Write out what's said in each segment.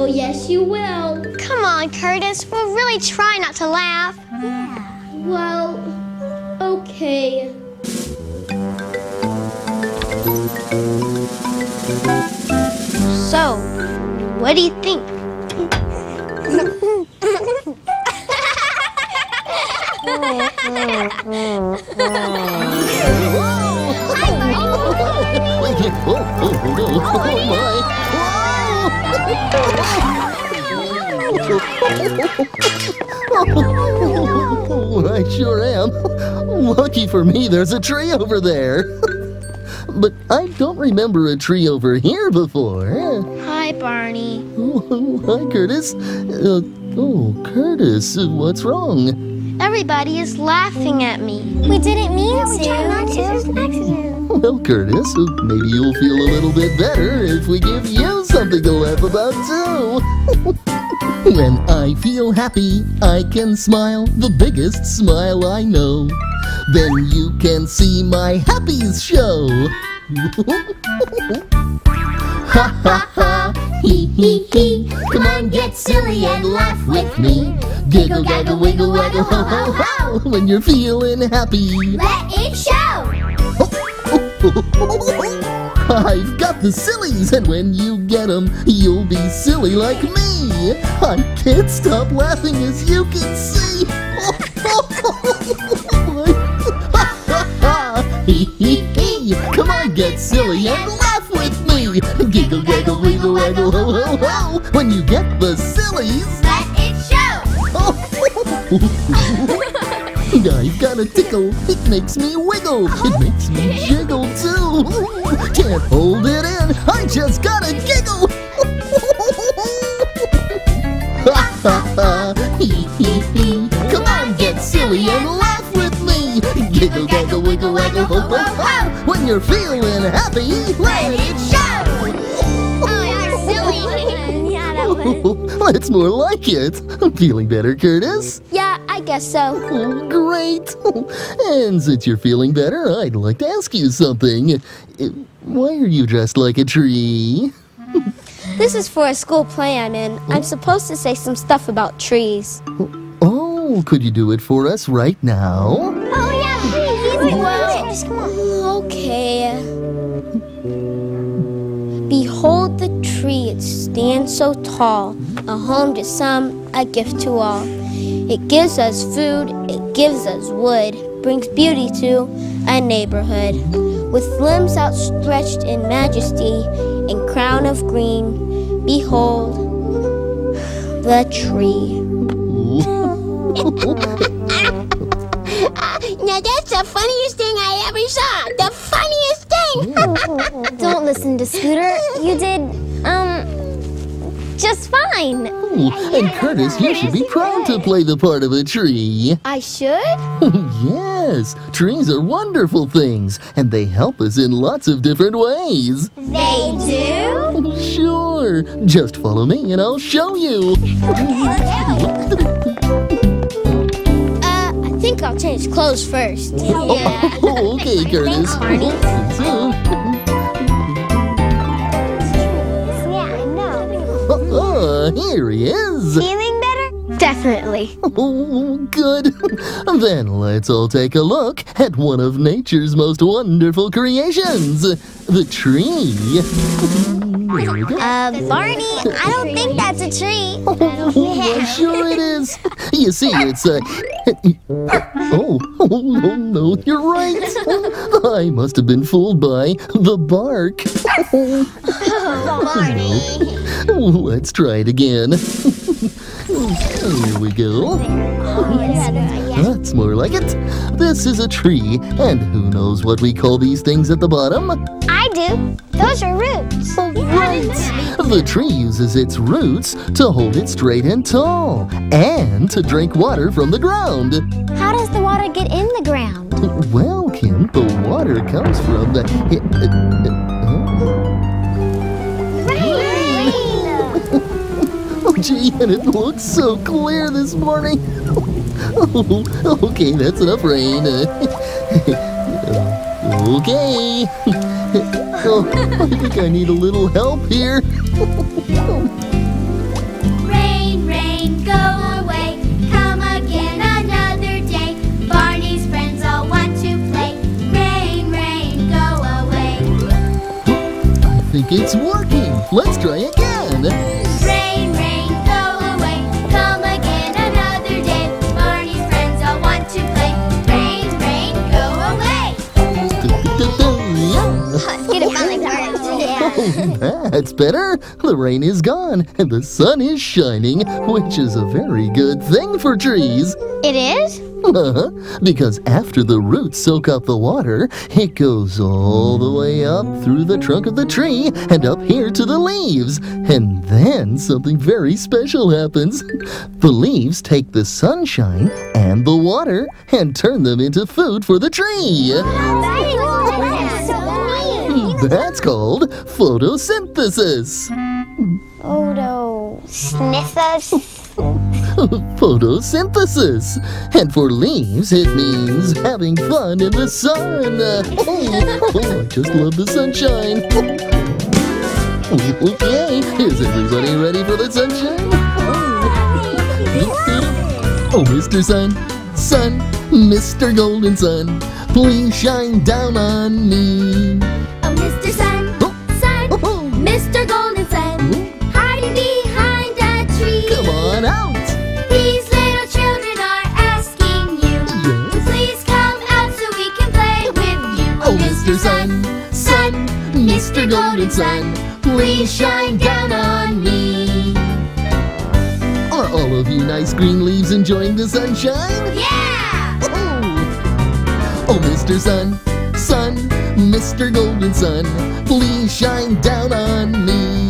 Oh, yes, you will. Come on, Curtis. We'll really try not to laugh. Yeah. Well, okay. So, what do you think? Oh, I sure am. Lucky for me, there's a tree over there. But I don't remember a tree over here before. Hi, Barney. Oh, hi, Curtis. Curtis, what's wrong? Everybody is laughing at me. We didn't mean to. We tried not to. It was an accident. Well, Curtis, maybe you'll feel a little bit better if we give you something to laugh about, too. When I feel happy, I can smile, the biggest smile I know. Then you can see my happies show. Ha ha ha, hee hee hee. Come on, get silly and laugh with me. Giggle, gaggle, wiggle, waggle, ho ho ho. When you're feeling happy, Let it show. I've got the sillies, and when you get 'em, you'll be silly like me. I can't stop laughing, as you can see. Hee hee hee. Come on, get silly and laugh with me. Giggle, gaggle, wiggle, waggle, ho ho ho. When you get the sillies, Let it show. I've got a tickle, it makes me wiggle, it makes me jiggle too. Can't hold it in, I just gotta giggle. Ha ha ha, hee hee hee. Come on, get silly and laugh with me. Giggle, gaggle, wiggle, waggle, ho ho ho. When you're feeling happy, let it show. Oh, you're silly. Yeah, that was... That's more like it. Feeling better, Curtis? Yeah, I guess so. Oh, great! And since you're feeling better, I'd like to ask you something. Why are you dressed like a tree? This is for a school play I'm in. I'm supposed to say some stuff about trees. Oh, could you do it for us right now? Oh, yeah, please. Well, just come on. Okay. Behold the tree, it stands so tall, a home to some, a gift to all. It gives us food, it gives us wood, brings beauty to a neighborhood. With limbs outstretched in majesty and crown of green, behold the tree. Now that's the funniest thing I ever saw. The funniest thing. Don't listen to Scooter. You did, just fine. And Curtis, you should be proud to play the part of a tree. I should? Yes, trees are wonderful things, and they help us in lots of different ways. They do? Sure, just follow me and I'll show you. I think I'll change clothes first. Yeah. Oh, okay, Curtis. Barney. So, Yeah, I know. here he is. Feeling better? Definitely. Oh, good. Then let's all take a look at one of nature's most wonderful creations, the tree. There we go. Barney, I don't think that's a tree. Well, sure it is. You see, it's oh, no, you're right. I must have been fooled by the bark. Barney. Let's try it again. Here we go. That's more like it. This is a tree, and who knows what we call these things at the bottom? I do. Those are roots. Right. The tree uses its roots to hold it straight and tall, and to drink water from the ground. How does the water get in the ground? Well, Kim, the water comes from the... Oh, gee, and it looks so clear this morning. Oh, okay, that's enough rain. Okay. Oh, I think I need a little help here. it's working. Let's try again. Rain, rain, go away. Come again another day. Barney's friends all want to play. Rain, rain, go away. Oh, that's better. The rain is gone and the sun is shining, which is a very good thing for trees. It is? Because after the roots soak up the water, it goes all the way up through the trunk of the tree and up here to the leaves. And then something very special happens. The leaves take the sunshine and the water and turn them into food for the tree. That's called photosynthesis. Photosynthesis. And for leaves, it means having fun in the sun. I just love the sunshine. Okay, is everybody ready for the sunshine? Oh, Mr. Sun, Sun, Mr. Golden Sun, please shine down on me. Oh, Mr. Sun, Sun, Mr. Golden Sun, hiding behind a tree. Come on out. These little children are asking you to please come out so we can play with you. Oh, Mr. Sun, Sun, Mr. Golden Sun, please shine down on me. Are all of you nice green leaves enjoying the sunshine? Yeah! Oh, Mr. Sun, Sun, Mr. Golden Sun, please shine down on me.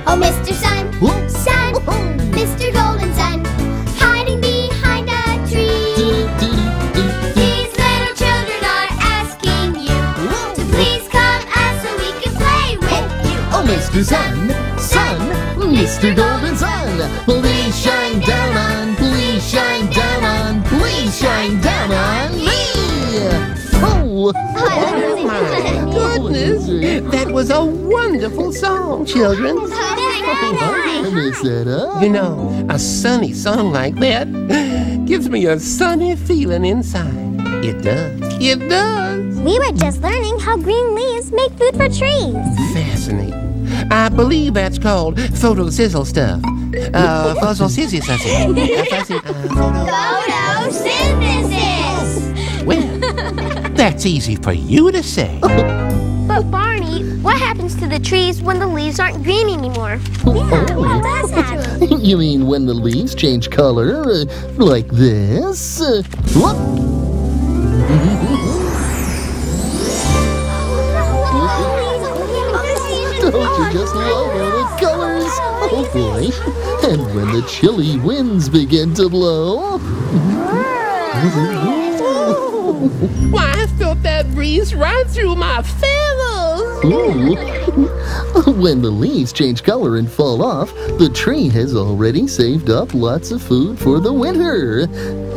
Oh, Mr. Sun, Sun, Mr. Golden Sun, hiding behind a tree. These little children are asking you to please come out so we can play with you. Oh, Mr. Sun, Sun, Mr. Golden Sun, please shine down on, please shine down on, please shine down on me. Oh, Goodness, that was a wonderful song, children. Miss Etta. You know, a sunny song like that gives me a sunny feeling inside. It does. It does. We were just learning how green leaves make food for trees. Fascinating. I believe that's called photosizzle stuff. Photosynthesis. Photosynthesis! Well, that's easy for you to say. But Barney, what happens to the trees when the leaves aren't green anymore? Yeah, what does happen? You mean when the leaves change color, like this? Whoop. Don't you just love all the colors? Oh boy. And when the chilly winds begin to blow. Why, I felt that breeze right through my feathers. Ooh. When the leaves change color and fall off, the tree has already saved up lots of food for the winter.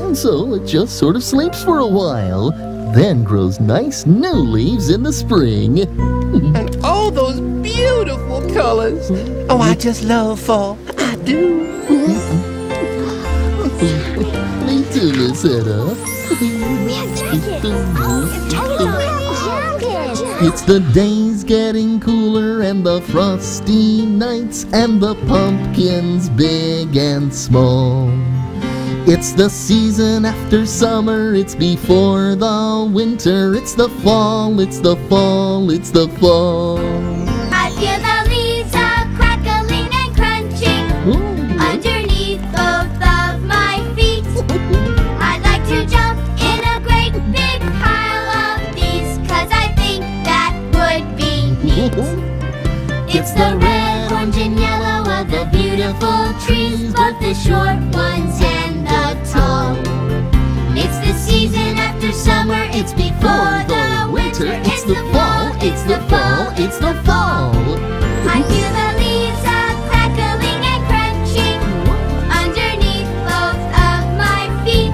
And so it just sort of sleeps for a while, then grows nice new leaves in the spring. And all those beautiful colors. Oh, I just love fall. I do. Me too, Miss Etta. It's the days getting cooler and the frosty nights and the pumpkins big and small. It's the season after summer, it's before the winter, it's the fall, it's the fall, it's the fall. I feel the leaves are crackling and crunching underneath both of my feet. I'd like to jump in a great big pile of these, 'cause I think that would be neat. It's the red, orange, and yellow of the beautiful trees, both the short ones and the tall. It's the season after summer, it's before the winter, it's the fall, it's the fall, it's the fall. I feel the leaves are crackling and crunching underneath both of my feet.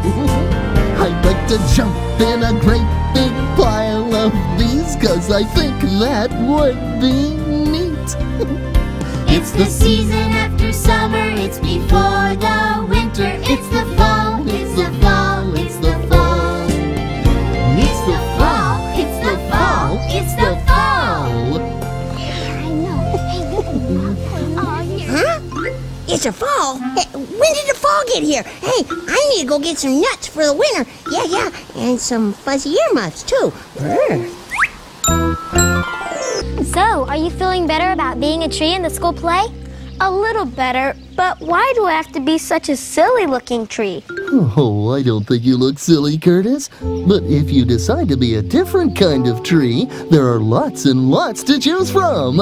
I'd like to jump in a great big pile of these, 'cause I think that would be neat. It's the season after summer, it's before the winter, it's the fall, it's the fall, it's the fall. It's the fall, it's the fall, it's the fall. I know. It's a fall? Hey, when did the fall get here? Hey, I need to go get some nuts for the winter. Yeah, and some fuzzy earmuffs, too. So, are you feeling better about being a tree in the school play? A little better, but why do I have to be such a silly-looking tree? Oh, I don't think you look silly, Curtis. But if you decide to be a different kind of tree, there are lots and lots to choose from.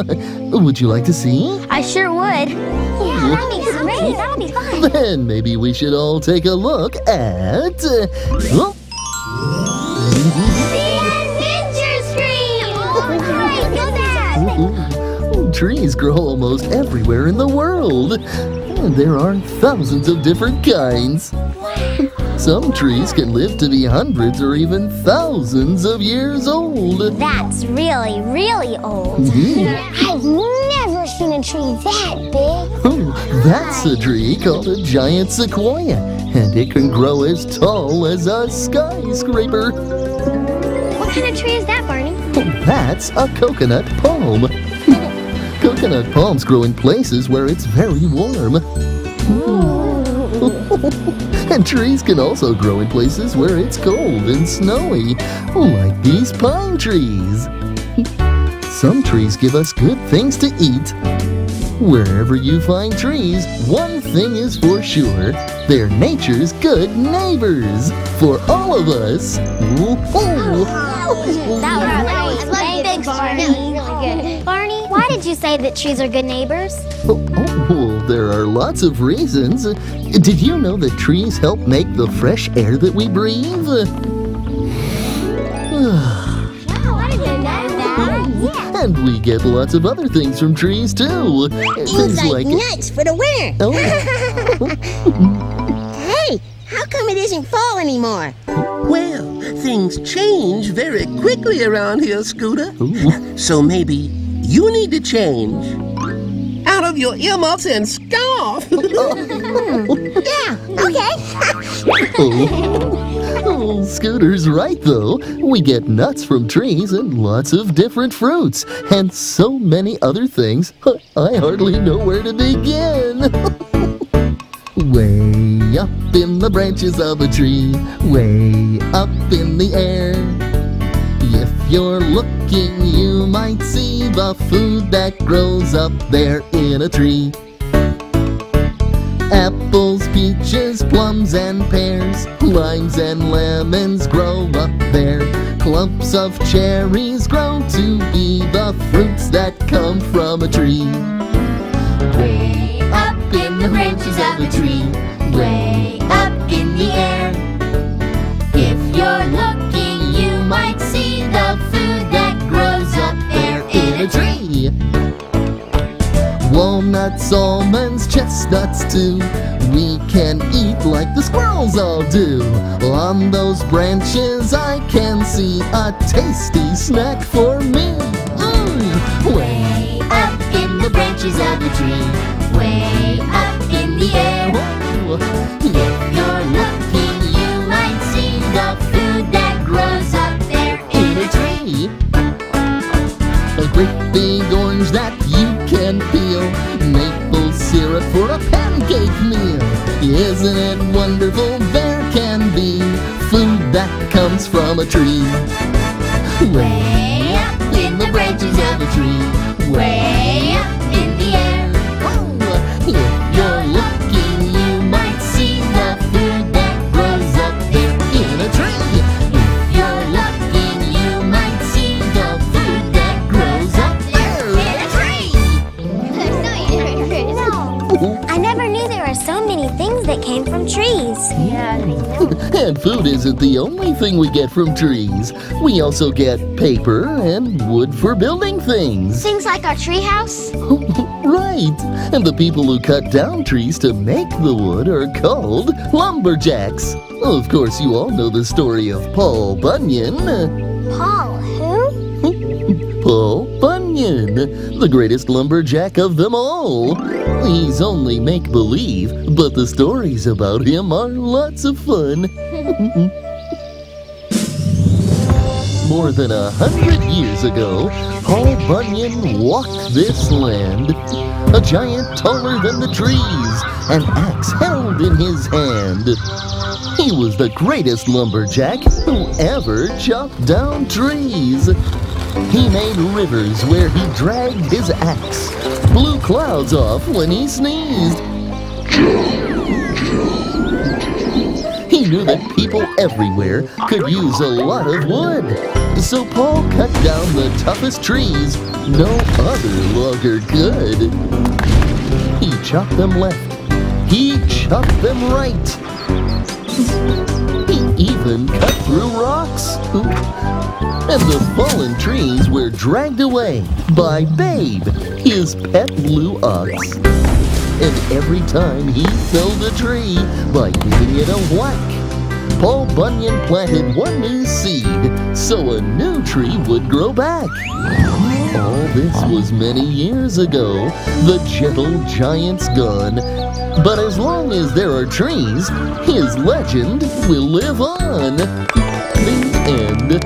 Would you like to see? I sure would. Yeah, that'd be great. That'll be fun. Then maybe we should all take a look at... oh. Trees grow almost everywhere in the world. And there are thousands of different kinds. Some trees can live to be hundreds or even thousands of years old. That's really, really old. I've never seen a tree that big. Oh, that's a tree called a giant sequoia, and it can grow as tall as a skyscraper. What kind of tree is that, Barney? Oh, that's a coconut palm. Coconut palms grow in places where it's very warm. And trees can also grow in places where it's cold and snowy, like these pine trees. Some trees give us good things to eat. Wherever you find trees, one thing is for sure. They're nature's good neighbors for all of us. Thanks, Barney. Barney, why did you say that trees are good neighbors? Oh, there are lots of reasons. Did you know that trees help make the fresh air that we breathe? Wow, I didn't know that. Yeah. And we get lots of other things from trees, too. Things like nuts for the winter. Oh. Hey, how come it isn't fall anymore? Well, things change very quickly around here, Scooter. Ooh. So maybe you need to change out of your earmuffs and scarf. Yeah, okay. Oh, Scooter's right, though. We get nuts from trees and lots of different fruits, and so many other things. I hardly know where to begin. Way up in the branches of a tree, way up in the air. If you're looking, you might see the food that grows up there in a tree. Apples, peaches, plums, and pears, limes and lemons grow up there. Clumps of cherries grow to be the fruits that come from a tree. Way up in the branches of a tree, way up in the air. If you're looking, you might see the food that grows up there in a tree. Walnuts, almonds, chestnuts too, we can eat like the squirrels all do. On those branches I can see a tasty snack for me. Way up in the branches of a tree, way up in the air. If you're looking, you might see the food that grows up there in a tree. A great big orange that you can peel, maple syrup for a pancake meal. Isn't it wonderful? There can be food that comes from a tree. Way up in the branches of a tree, way up in the air. If you're looking, you might see the food that grows up there in a tree. If you're looking, you might see the food that grows up there in a tree. I never knew there were so many things that came from trees. And food isn't the only thing we get from trees. We also get paper and wood for building things. Things like our treehouse? Right. And the people who cut down trees to make the wood are called lumberjacks. Of course, you all know the story of Paul Bunyan. Paul who? Paul Bunyan, the greatest lumberjack of them all. He's only make-believe, but the stories about him are lots of fun. More than 100 years ago, Paul Bunyan walked this land. a giant taller than the trees, an axe held in his hand. He was the greatest lumberjack who ever chopped down trees. He made rivers where he dragged his axe, blew clouds off when he sneezed. He knew that people everywhere could use a lot of wood. So Paul cut down the toughest trees no other logger could. He chopped them left. He chopped them right. He even cut through rocks. And the fallen trees were dragged away by Babe, his pet blue ox. And every time he felled a tree by giving it a whack, Paul Bunyan planted one new seed so a new tree would grow back. All this was many years ago, the gentle giant's gone. But as long as there are trees, his legend will live on. The end.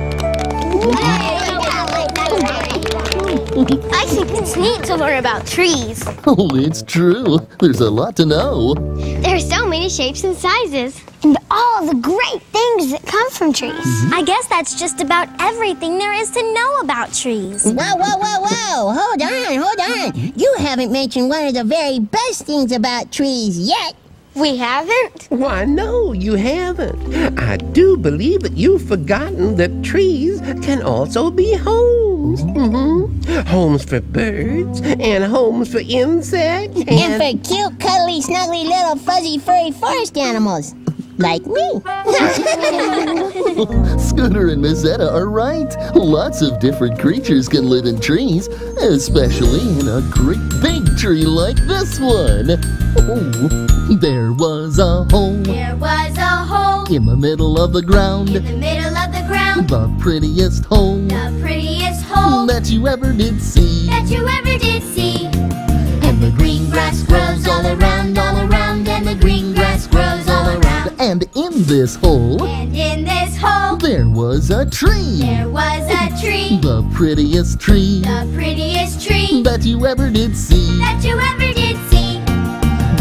I think it's neat to learn about trees. Oh, it's true. There's a lot to know. There's so many shapes and sizes. And all the great things that come from trees. I guess that's just about everything there is to know about trees. Whoa, whoa, whoa, whoa! Hold on! You haven't mentioned one of the very best things about trees yet. We haven't? Why, no, you haven't. I do believe that you've forgotten that trees can also be homes. Homes for birds, and homes for insects, And for cute, cuddly, snuggly, little, fuzzy, furry forest animals. Like me. Scooter and Miss Etta are right. Lots of different creatures can live in trees, especially in a great big tree like this one. Oh, there was a hole. There was a hole In the middle of the ground. in the middle of the ground. The prettiest hole The prettiest hole that you ever did see. that you ever did see. And the Green grass grows all around, and the green grass grows all around. And in this hole, And in this hole, there was a tree. there was a tree. The prettiest tree The prettiest tree that you ever did see. that you ever did see.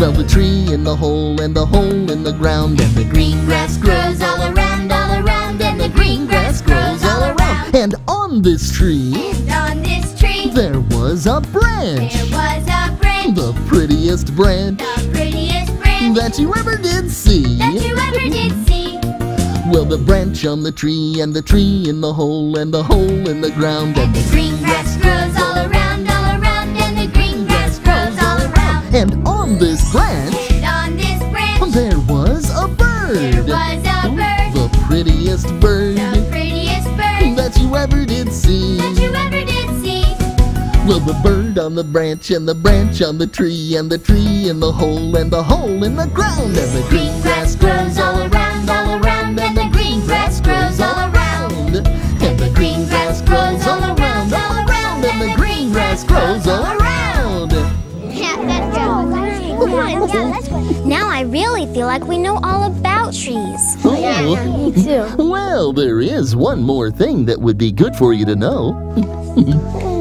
Well, the tree in the hole and the hole in the ground. And the Green grass grows all around, and the green grass grows all around. And on this tree, And on this tree, there was a branch. there was a branch. The prettiest branch The prettiest branch that you ever did see. that you ever did see. Well, the branch on the tree and the tree in the hole and the hole in the ground. And the green grass grows all around, and the green grass grows all around. And on this branch, And on this branch, there was a bird. there was a bird. The prettiest bird The prettiest bird that you ever did see. that you ever did see. Well, the bird on the branch and the branch on the tree and the tree in the hole and the hole in the ground. And the Green grass grows all around, and the green grass grows all around. And the green grass grows all around, and the green grass grows all around. Now I really feel like we know all about trees. Oh, Me too. well, there is one more thing that would be good for you to know.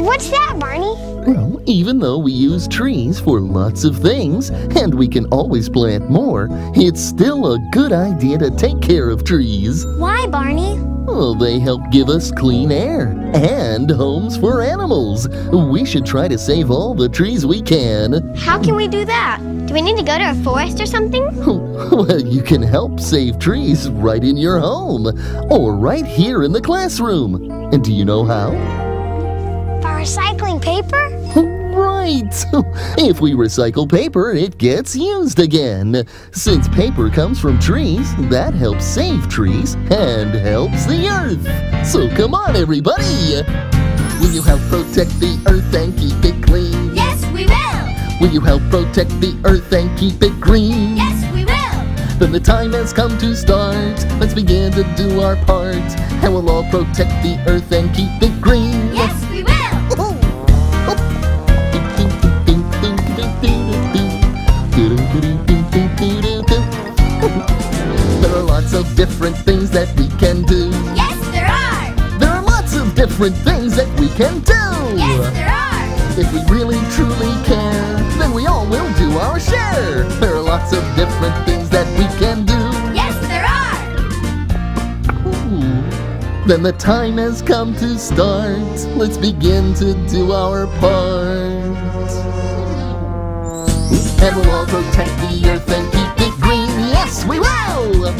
What's that, Barney? Well, even though we use trees for lots of things, and we can always plant more, it's still a good idea to take care of trees. Why, Barney? Well, they help give us clean air and homes for animals. We should try to save all the trees we can. How can we do that? Do we need to go to a forest or something? Well, you can help save trees right in your home or right here in the classroom. And do you know how? By recycling paper? Right! If we recycle paper, it gets used again. Since paper comes from trees, that helps save trees and helps the earth. So come on, everybody! Will you help protect the earth and keep it clean? Yes, we will. Will you help protect the earth and keep it green? Yes, we will. Then the time has come to start. Let's begin to do our part. And we'll all protect the earth and keep it green. Yes, we will. There are lots of different things that we can do. Yes, there are. There are lots of different things that we can do. Yes, there are. If we really truly care, we all will do our share. There are lots of different things that we can do. Yes, there are! Ooh. Then the time has come to start. Let's begin to do our part. And we'll all protect the earth and keep it green. Yes, we will!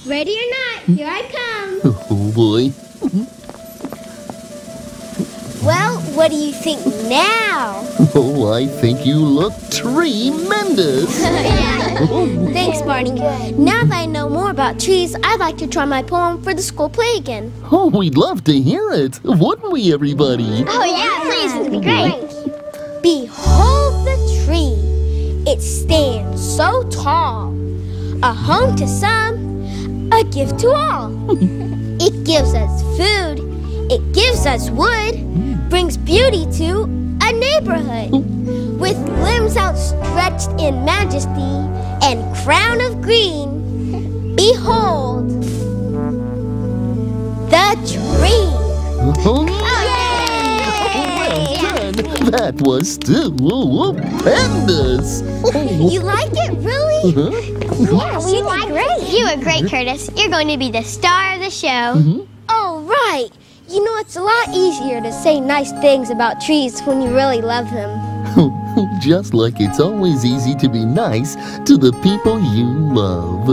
Ready or not, here I come. Oh boy. Well, what do you think now? Oh, I think you look tremendous. Thanks, Barney. Now that I know more about trees, I'd like to try my poem for the school play again. Oh, we'd love to hear it. Wouldn't we, everybody? Oh, yeah, please, it'd be great. Behold the tree. It stands so tall. A home to some, a gift to all. It gives us food. It gives us wood. Brings beauty to a neighborhood. With limbs outstretched in majesty and crown of green, behold the tree. Oh, well done. That was stupendous. You like it, really? Yeah, we did great. You were great, Curtis. You're going to be the star of the show. Oh, right. You know, it's a lot easier to say nice things about trees when you really love them. Just like it's always easy to be nice to the people you love.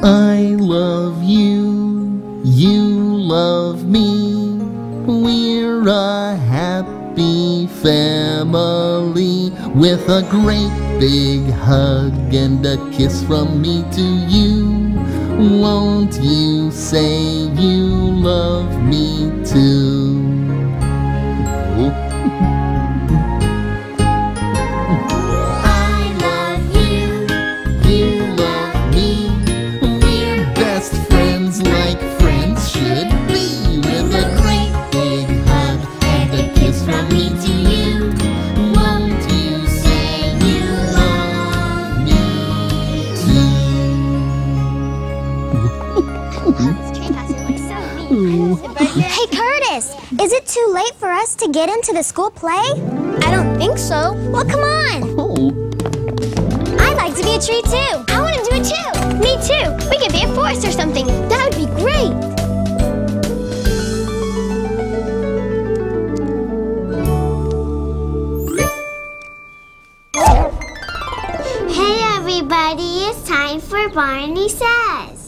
I love you, you love me. We're a happy family with a great big hug and a kiss from me to you. Won't you say you love me too? I love you, you love me. We're best friends like friends should be. With a great big hug and a kiss from me to you. Won't you say you love me Hey, Curtis, is it too late for us to get into the school play? I don't think so. Well, come on. Oh, I'd like to be a tree, too. I want to do it, too. Me, too. We could be a forest or something. That would be great. Hey, everybody. It's time for Barney Says.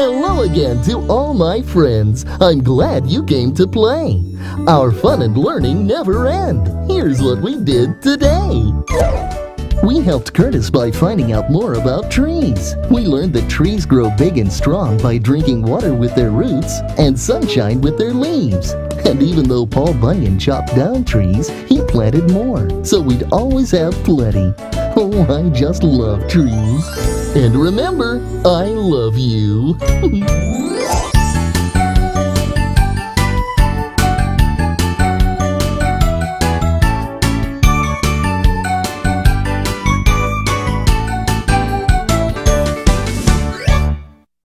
hello again to all my friends. I'm glad you came to play. Our fun and learning never end. Here's what we did today. We helped Curtis by finding out more about trees. We learned that trees grow big and strong by drinking water with their roots and sunshine with their leaves. And even though Paul Bunyan chopped down trees, he planted more, so we'd always have plenty. Oh, I just love trees. And remember, I love you.